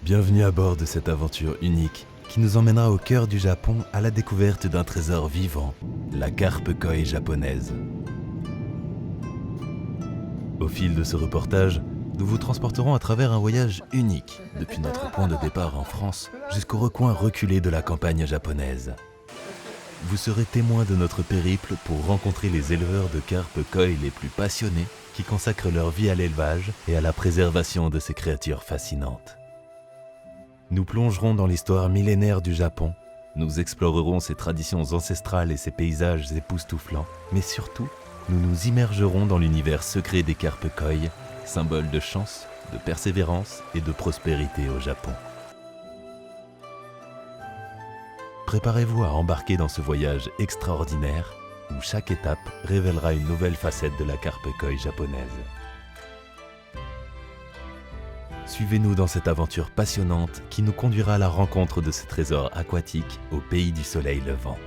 Bienvenue à bord de cette aventure unique qui nous emmènera au cœur du Japon à la découverte d'un trésor vivant, la carpe koi japonaise. Au fil de ce reportage, nous vous transporterons à travers un voyage unique depuis notre point de départ en France jusqu'au recoin reculé de la campagne japonaise. Vous serez témoin de notre périple pour rencontrer les éleveurs de carpe koi les plus passionnés qui consacrent leur vie à l'élevage et à la préservation de ces créatures fascinantes. Nous plongerons dans l'histoire millénaire du Japon, nous explorerons ses traditions ancestrales et ses paysages époustouflants, mais surtout, nous nous immergerons dans l'univers secret des carpes koi, symbole de chance, de persévérance et de prospérité au Japon. Préparez-vous à embarquer dans ce voyage extraordinaire où chaque étape révélera une nouvelle facette de la carpe koi japonaise. Suivez-nous dans cette aventure passionnante qui nous conduira à la rencontre de ce trésor aquatique au pays du soleil levant.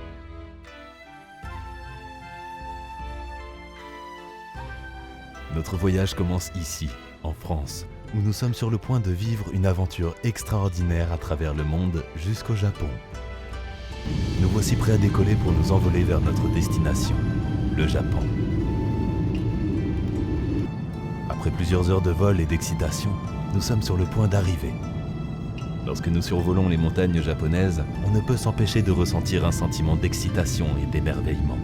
Notre voyage commence ici, en France, où nous sommes sur le point de vivre une aventure extraordinaire à travers le monde jusqu'au Japon. Nous voici prêts à décoller pour nous envoler vers notre destination, le Japon. Après plusieurs heures de vol et d'excitation, nous sommes sur le point d'arriver. Lorsque nous survolons les montagnes japonaises, on ne peut s'empêcher de ressentir un sentiment d'excitation et d'émerveillement.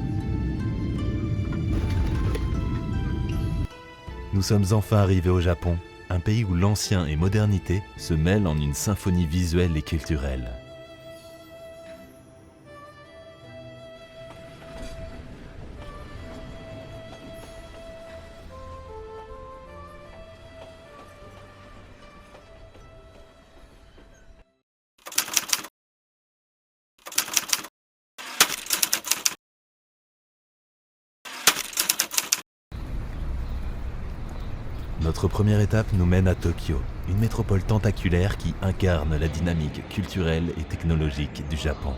Nous sommes enfin arrivés au Japon, un pays où l'ancien et modernité se mêlent en une symphonie visuelle et culturelle. Notre première étape nous mène à Tokyo, une métropole tentaculaire qui incarne la dynamique culturelle et technologique du Japon.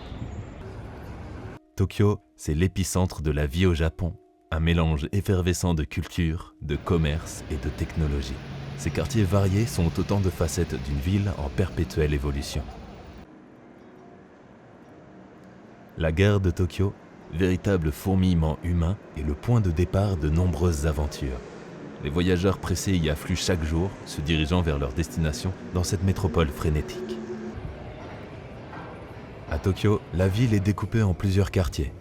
Tokyo, c'est l'épicentre de la vie au Japon, un mélange effervescent de culture, de commerce et de technologie. Ces quartiers variés sont autant de facettes d'une ville en perpétuelle évolution. La gare de Tokyo, véritable fourmillement humain, est le point de départ de nombreuses aventures. Les voyageurs pressés y affluent chaque jour, se dirigeant vers leur destination dans cette métropole frénétique. À Tokyo, la ville est découpée en plusieurs quartiers.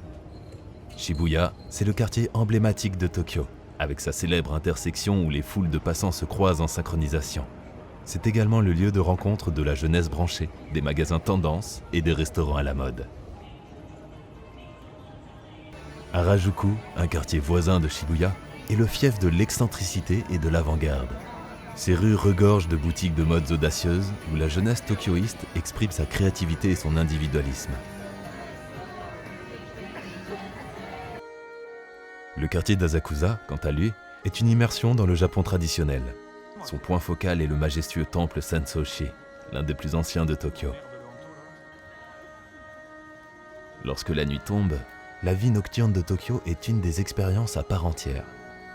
Shibuya, c'est le quartier emblématique de Tokyo, avec sa célèbre intersection où les foules de passants se croisent en synchronisation. C'est également le lieu de rencontre de la jeunesse branchée, des magasins tendance et des restaurants à la mode. Harajuku, un quartier voisin de Shibuya, est le fief de l'excentricité et de l'avant-garde. Ces rues regorgent de boutiques de modes audacieuses où la jeunesse tokyoïste exprime sa créativité et son individualisme. Le quartier d'Asakusa, quant à lui, est une immersion dans le Japon traditionnel. Son point focal est le majestueux temple Sensoshi, l'un des plus anciens de Tokyo. Lorsque la nuit tombe, la vie nocturne de Tokyo est une des expériences à part entière.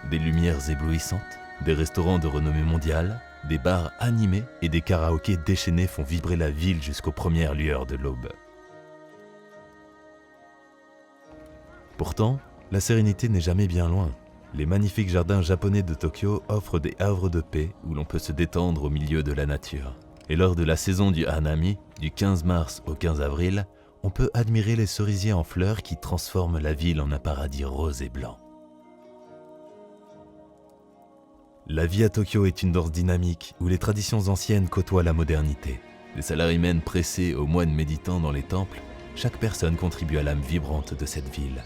Des lumières éblouissantes, des restaurants de renommée mondiale, des bars animés et des karaokés déchaînés font vibrer la ville jusqu'aux premières lueurs de l'aube. Pourtant, la sérénité n'est jamais bien loin. Les magnifiques jardins japonais de Tokyo offrent des havres de paix où l'on peut se détendre au milieu de la nature. Et lors de la saison du Hanami, du 15 mars au 15 avril, on peut admirer les cerisiers en fleurs qui transforment la ville en un paradis rose et blanc. La vie à Tokyo est une danse dynamique où les traditions anciennes côtoient la modernité. Des salarymen pressés aux moines méditant dans les temples, chaque personne contribue à l'âme vibrante de cette ville.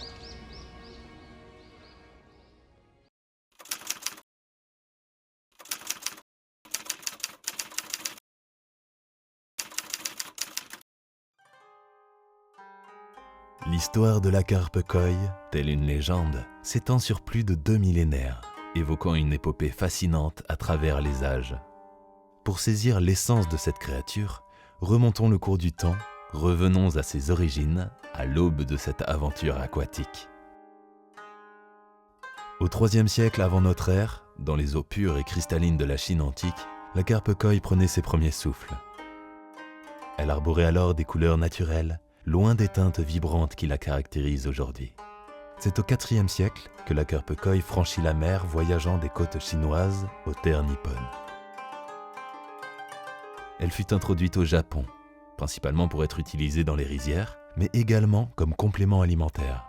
L'histoire de la carpe koi, telle une légende, s'étend sur plus de 2 millénaires, évoquant une épopée fascinante à travers les âges. Pour saisir l'essence de cette créature, remontons le cours du temps, revenons à ses origines, à l'aube de cette aventure aquatique. Au IIIe siècle avant notre ère, dans les eaux pures et cristallines de la Chine antique, la carpe koi prenait ses premiers souffles. Elle arborait alors des couleurs naturelles, loin des teintes vibrantes qui la caractérisent aujourd'hui. C'est au IVe siècle que la carpe koi franchit la mer voyageant des côtes chinoises aux terres nippones. Elle fut introduite au Japon, principalement pour être utilisée dans les rizières, mais également comme complément alimentaire.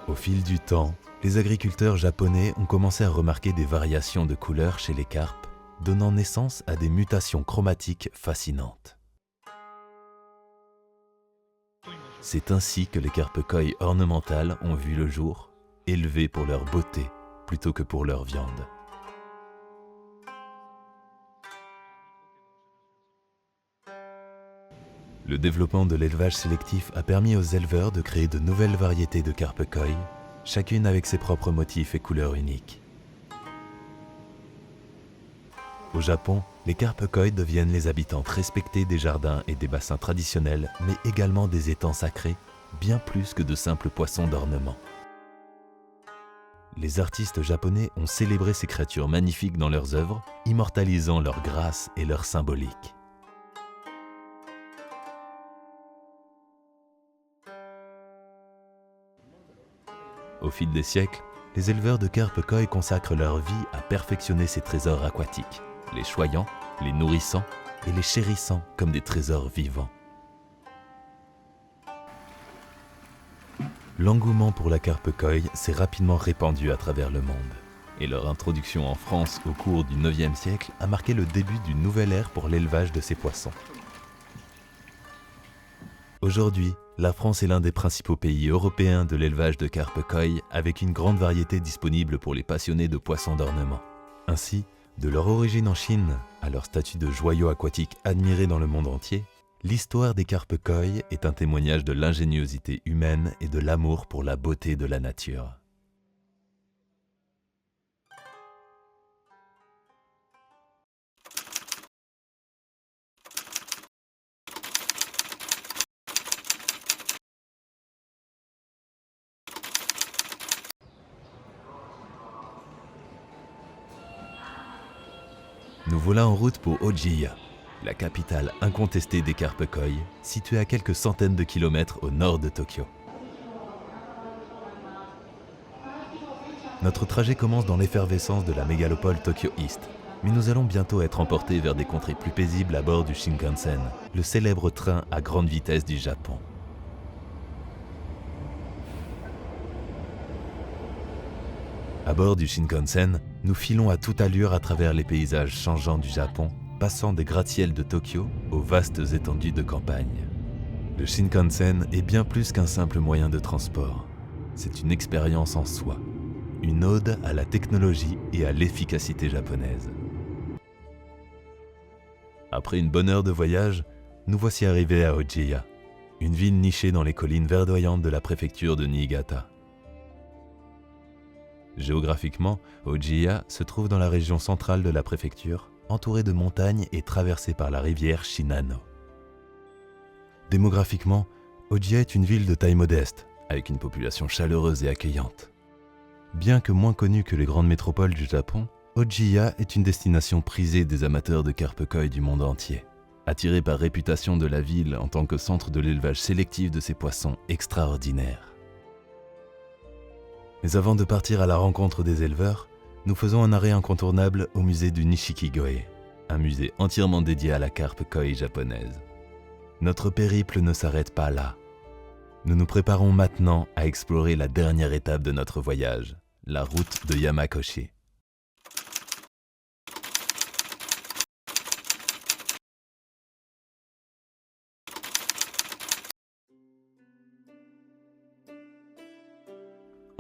Au fil du temps, les agriculteurs japonais ont commencé à remarquer des variations de couleurs chez les carpes, donnant naissance à des mutations chromatiques fascinantes. C'est ainsi que les carpes koi ornementales ont vu le jour, élevées pour leur beauté plutôt que pour leur viande. Le développement de l'élevage sélectif a permis aux éleveurs de créer de nouvelles variétés de carpes koi, chacune avec ses propres motifs et couleurs uniques. Au Japon, les carpes koi deviennent les habitantes respectées des jardins et des bassins traditionnels, mais également des étangs sacrés, bien plus que de simples poissons d'ornement. Les artistes japonais ont célébré ces créatures magnifiques dans leurs œuvres, immortalisant leur grâce et leur symbolique. Au fil des siècles, les éleveurs de carpes koi consacrent leur vie à perfectionner ces trésors aquatiques, les choyant, les nourrissant et les chérissant comme des trésors vivants. L'engouement pour la carpe koi s'est rapidement répandu à travers le monde, et leur introduction en France au cours du IXe siècle a marqué le début d'une nouvelle ère pour l'élevage de ces poissons. Aujourd'hui, la France est l'un des principaux pays européens de l'élevage de carpe koi, avec une grande variété disponible pour les passionnés de poissons d'ornement. Ainsi, de leur origine en Chine à leur statut de joyau aquatique admiré dans le monde entier, l'histoire des carpes koi est un témoignage de l'ingéniosité humaine et de l'amour pour la beauté de la nature. Nous voilà en route pour Ojia, la capitale incontestée des carpes koi, située à quelques centaines de kilomètres au nord de Tokyo. Notre trajet commence dans l'effervescence de la mégalopole Tokyo East, mais nous allons bientôt être emportés vers des contrées plus paisibles à bord du Shinkansen, le célèbre train à grande vitesse du Japon. À bord du Shinkansen, nous filons à toute allure à travers les paysages changeants du Japon, passant des gratte-ciels de Tokyo aux vastes étendues de campagne. Le Shinkansen est bien plus qu'un simple moyen de transport. C'est une expérience en soi, une ode à la technologie et à l'efficacité japonaise. Après une bonne heure de voyage, nous voici arrivés à Ojia, une ville nichée dans les collines verdoyantes de la préfecture de Niigata. Géographiquement, Ojia se trouve dans la région centrale de la préfecture, entourée de montagnes et traversée par la rivière Shinano. Démographiquement, Ojia est une ville de taille modeste, avec une population chaleureuse et accueillante. Bien que moins connue que les grandes métropoles du Japon, Ojia est une destination prisée des amateurs de carpes koi du monde entier, attirée par réputation de la ville en tant que centre de l'élevage sélectif de ces poissons extraordinaires. Mais avant de partir à la rencontre des éleveurs, nous faisons un arrêt incontournable au musée du Nishikigoe, un musée entièrement dédié à la carpe koi japonaise. Notre périple ne s'arrête pas là. Nous nous préparons maintenant à explorer la dernière étape de notre voyage, la route de Yamakoshi.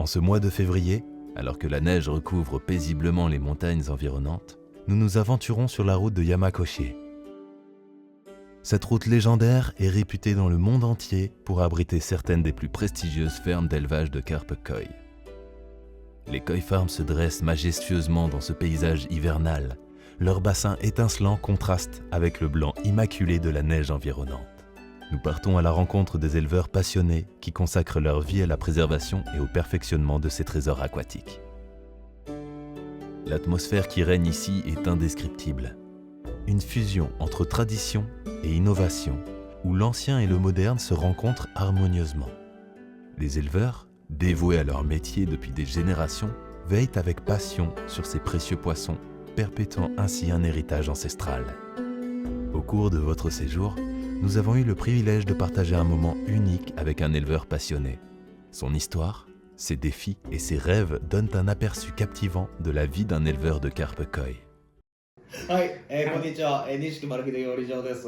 En ce mois de février, alors que la neige recouvre paisiblement les montagnes environnantes, nous nous aventurons sur la route de Yamakoshi. Cette route légendaire est réputée dans le monde entier pour abriter certaines des plus prestigieuses fermes d'élevage de carpes koi. Les koi farms se dressent majestueusement dans ce paysage hivernal. Leurs bassins étincelants contrastent avec le blanc immaculé de la neige environnante. Nous partons à la rencontre des éleveurs passionnés qui consacrent leur vie à la préservation et au perfectionnement de ces trésors aquatiques. L'atmosphère qui règne ici est indescriptible. Une fusion entre tradition et innovation, où l'ancien et le moderne se rencontrent harmonieusement. Les éleveurs, dévoués à leur métier depuis des générations, veillent avec passion sur ces précieux poissons, perpétuant ainsi un héritage ancestral. Au cours de votre séjour, nous avons eu le privilège de partager un moment unique avec un éleveur passionné. Son histoire, ses défis et ses rêves donnent un aperçu captivant de la vie d'un éleveur de carpes koi. はい、こんにちは、錦丸秀料理場です。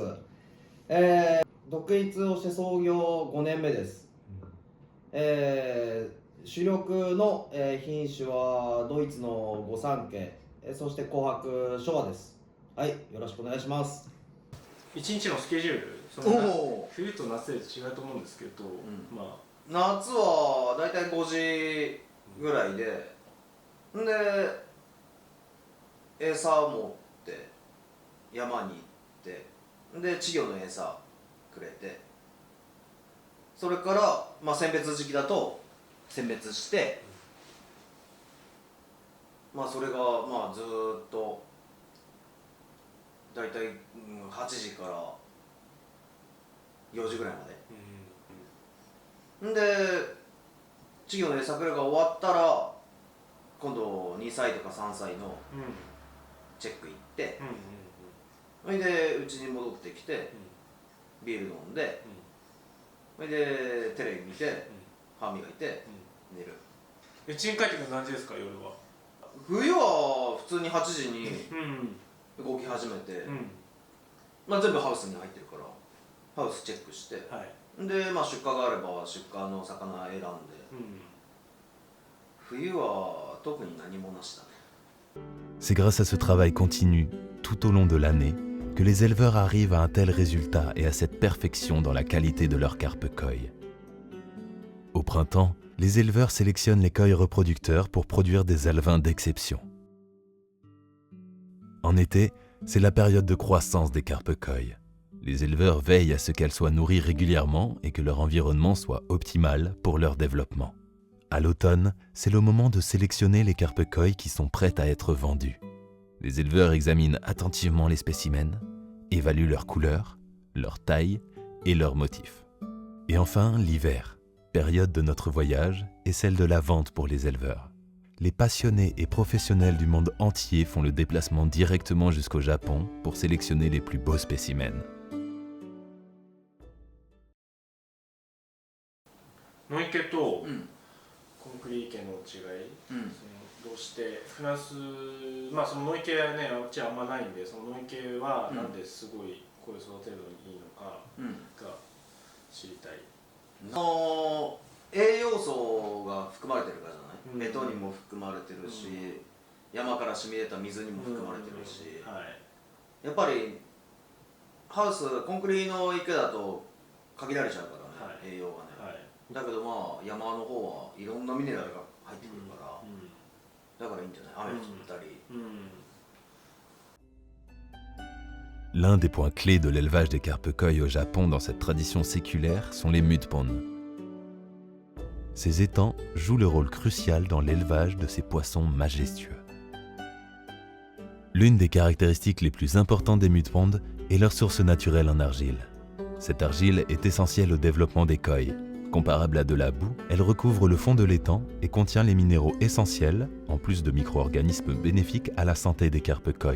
独立をして創業5年目です。主力の、品種はドイツの御三家、そして紅白昭和です。はい、よろしくお願いします。一日のスケジュール、その冬と夏で違うと思うんですけど、まあ夏はだいたい5時ぐらいで、で餌を持って山に行って、で稚魚の餌くれて、それから、まあ、選別時期だと選別して、まあそれがまあずーっとだいたい8時から4時ぐらいまで、で稚魚の餌くれが終わったら今度2歳とか3歳のチェック行って、それでうちに戻ってきて、ビール飲んで、それでテレビ見て、歯磨いて、寝る。うちに帰ってくるの何時ですか、夜は。冬は普通に8時に動き始めて、まあ、全部ハウスに入ってるからハウスチェックして、で、まあ、出荷があれば出荷の魚選んで、冬は特に何もなしだね。C'est grâce à ce travail continu, tout au long de l'année, que les éleveurs arrivent à un tel résultat et à cette perfection dans la qualité de leurs carpes koi. Au printemps, les éleveurs sélectionnent les koi reproducteurs pour produire des alevins d'exception. En été, c'est la période de croissance des carpes koi. Les éleveurs veillent à ce qu'elles soient nourries régulièrement et que leur environnement soit optimal pour leur développement. À l'automne, c'est le moment de sélectionner les carpes koi qui sont prêtes à être vendues. Les éleveurs examinent attentivement les spécimens, évaluent leur couleur, leur taille et leurs motifs. Et enfin, l'hiver, période de notre voyage et celle de la vente pour les éleveurs. Les passionnés et professionnels du monde entier font le déplacement directement jusqu'au Japon pour sélectionner les plus beaux spécimens. 野池とコンクリ池の違い、どうしてフランス、まあその野池はね、うちあんまないんで、その野池はなんですごいこういう育てるのにいいのかが知りたい。栄養素が含まれてるからじゃない、ベトにも含まれてるし、山から染み出た水にも含まれてるし、やっぱりハウスコンクリの池だと限られちゃうからね、栄養がね。だけどまあ山の方はいろんなミネラルが入ってくるから、だからいいんじゃない、雨降ったり。L'un des points clés de l'élevage des carpes koi au Japon dans cette tradition séculaire sont les mudpond. Ces étangs jouent le rôle crucial dans l'élevage de ces poissons majestueux. L'une des caractéristiques les plus importantes des mudpond est leur source naturelle en argile. Cette argile est essentielle au développement des koi. Comparable à de la boue, elle recouvre le fond de l'étang et contient les minéraux essentiels, en plus de micro-organismes bénéfiques à la santé des carpes koi.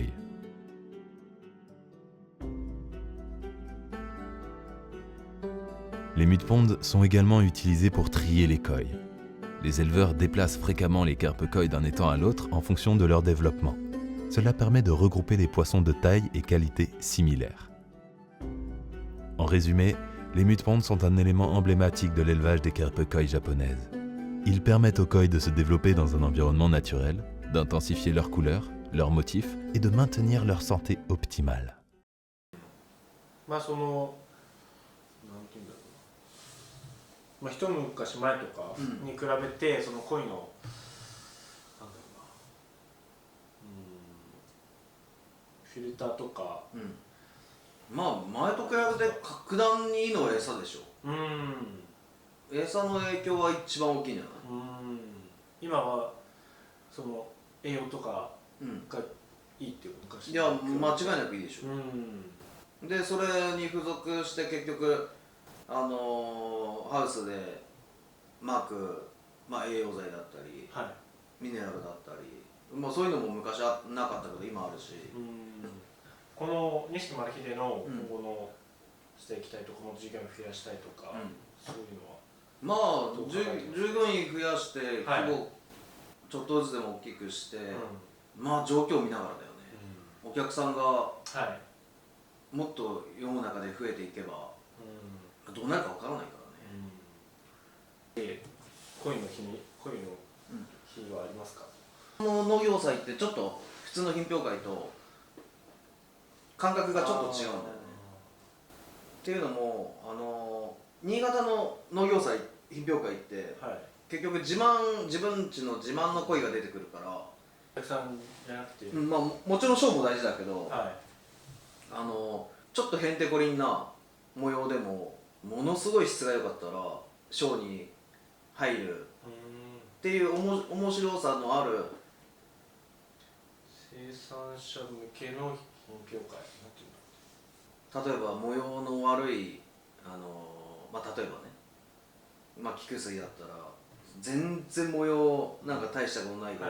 Les mudpond sont également utilisés pour trier les koi. Les éleveurs déplacent fréquemment les carpes koi d'un étang à l'autre en fonction de leur développement. Cela permet de regrouper des poissons de taille et qualité similaires. En résumé, les mudpond sont un élément emblématique de l'élevage des carpes koi japonaises. Ils permettent aux koi de se développer dans un environnement naturel, d'intensifier leurs couleurs, leurs motifs et de maintenir leur santé optimale. まあそのなんていうんだろうな、まあ、一昔前とかに比べて、その恋のなんだろうな、フィルターとか、まあ前と比べて格段にいいのは餌でしょ。餌の影響は一番大きいんじゃない？今はその栄養とかがいいっていう昔。いや間違いなくいいでしょ。でそれに付属して結局ハウスでまく、栄養剤だったり、ミネラルだったり、そういうのも昔はなかったけど今あるし。この錦丸秀の今後のしていきたいとか、もっと従業員増やしたいとか、そういうのは従業員増やして規模ちょっとずつでも大きくして、状況を見ながらだよね。お客さんがもっと世の中で増えていけばどうなるかわからないからね。恋の日はありますか？この農業祭ってちょっと普通の品評会と感覚がちょっと違うんだよね。っていうのも新潟の農業祭品評会って、結局自分家の自慢の鯉が出てくるから、お客さんじゃなくて、もちろん賞も大事だけど、ちょっとへんてこりんな模様でもものすごい質が良かったら賞に入るっていう面白さのある生産者向けの品評会。例えば模様の悪い例えばね、菊水だったら全然模様なんか大したことないけど、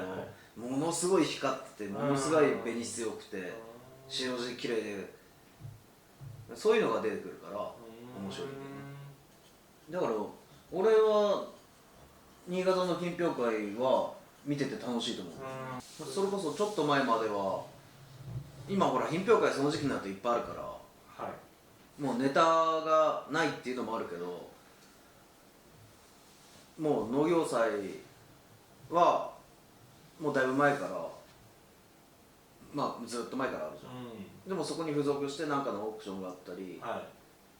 ものすごい光っててものすごい紅質良くて白地綺麗で、そういうのが出てくるから面白いんだよね。だから俺は新潟の品評会は見てて楽しいと思う。それこそちょっと前までは、今ほら品評会その時期になるといっぱいあるから、もうネタがないっていうのもあるけど、もう農業祭はもうだいぶ前から、ずっと前からあるじゃん。でもそこに付属して何かのオークションがあったり、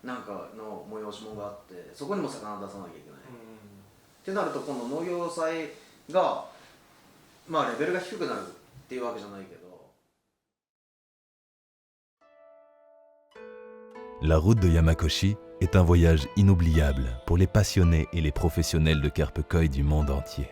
何かの催し物があって、そこにも魚出さなきゃいけない、ってなると、今度農業祭がレベルが低くなるっていうわけじゃないけど。La route de Yamakoshi est un voyage inoubliable pour les passionnés et les professionnels de carpe koi du monde entier.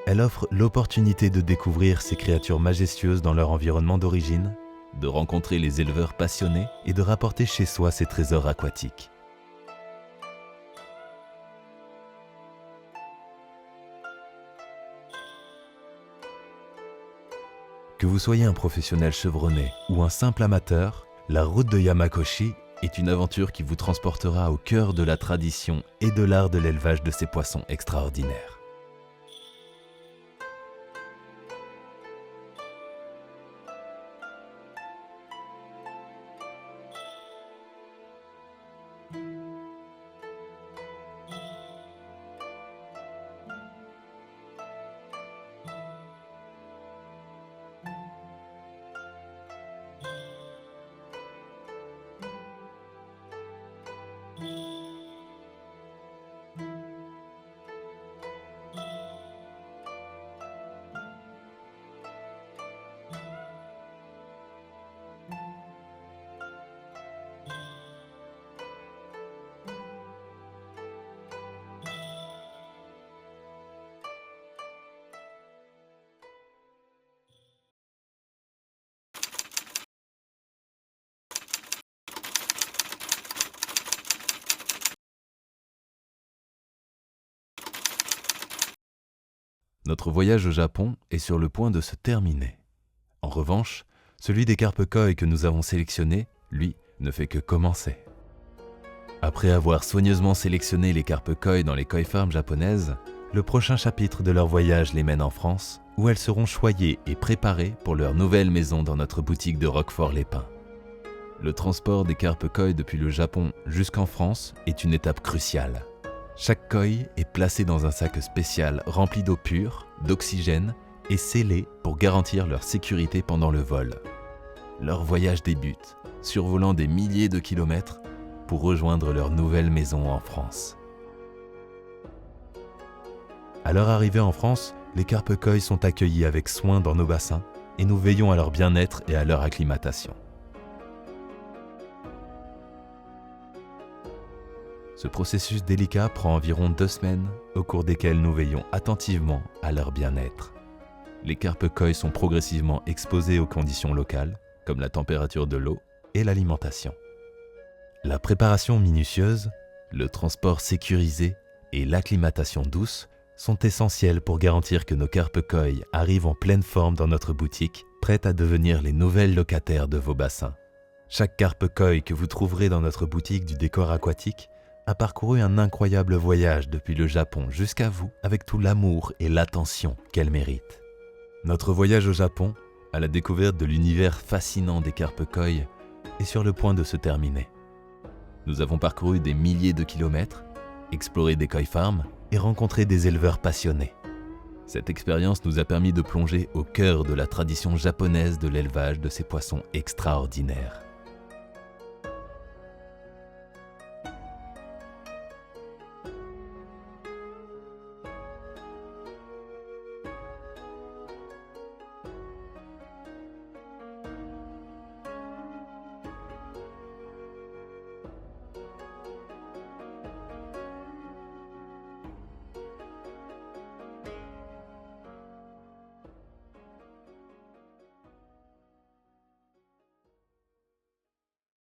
Elle offre l'opportunité de découvrir ces créatures majestueuses dans leur environnement d'origine, de rencontrer les éleveurs passionnés et de rapporter chez soi ces trésors aquatiques. Que vous soyez un professionnel chevronné ou un simple amateur, la route de Yamakoshi est une aventure qui vous transportera au cœur de la tradition et de l'art de l'élevage de ces poissons extraordinaires. Notre voyage au Japon est sur le point de se terminer. En revanche, celui des carpe koi que nous avons sélectionné, lui, ne fait que commencer. Après avoir soigneusement sélectionné les carpe koi dans les koi farms japonaises, le prochain chapitre de leur voyage les mène en France, où elles seront choyées et préparées pour leur nouvelle maison dans notre boutique de Roquefort-les-Pins. Le transport des carpes koi depuis le Japon jusqu'en France est une étape cruciale. Chaque koi est placé dans un sac spécial rempli d'eau pure, d'oxygène et scellé pour garantir leur sécurité pendant le vol. Leur voyage débute, survolant des milliers de kilomètres pour rejoindre leur nouvelle maison en France. À leur arrivée en France, les carpes koi sont accueillis avec soin dans nos bassins et nous veillons à leur bien-être et à leur acclimatation. Ce processus délicat prend environ 2 semaines, au cours desquelles nous veillons attentivement à leur bien-être. Les carpes koi sont progressivement exposées aux conditions locales, comme la température de l'eau et l'alimentation. La préparation minutieuse, le transport sécurisé et l'acclimatation douce sont essentiels pour garantir que nos carpes koi arrivent en pleine forme dans notre boutique, prêtes à devenir les nouvelles locataires de vos bassins. Chaque carpe koi que vous trouverez dans notre boutique du décor aquatique a parcouru un incroyable voyage depuis le Japon jusqu'à vous avec tout l'amour et l'attention qu'elle mérite. Notre voyage au Japon, à la découverte de l'univers fascinant des carpes koi, est sur le point de se terminer. Nous avons parcouru des milliers de kilomètres, exploré des koi farms et rencontré des éleveurs passionnés. Cette expérience nous a permis de plonger au cœur de la tradition japonaise de l'élevage de ces poissons extraordinaires.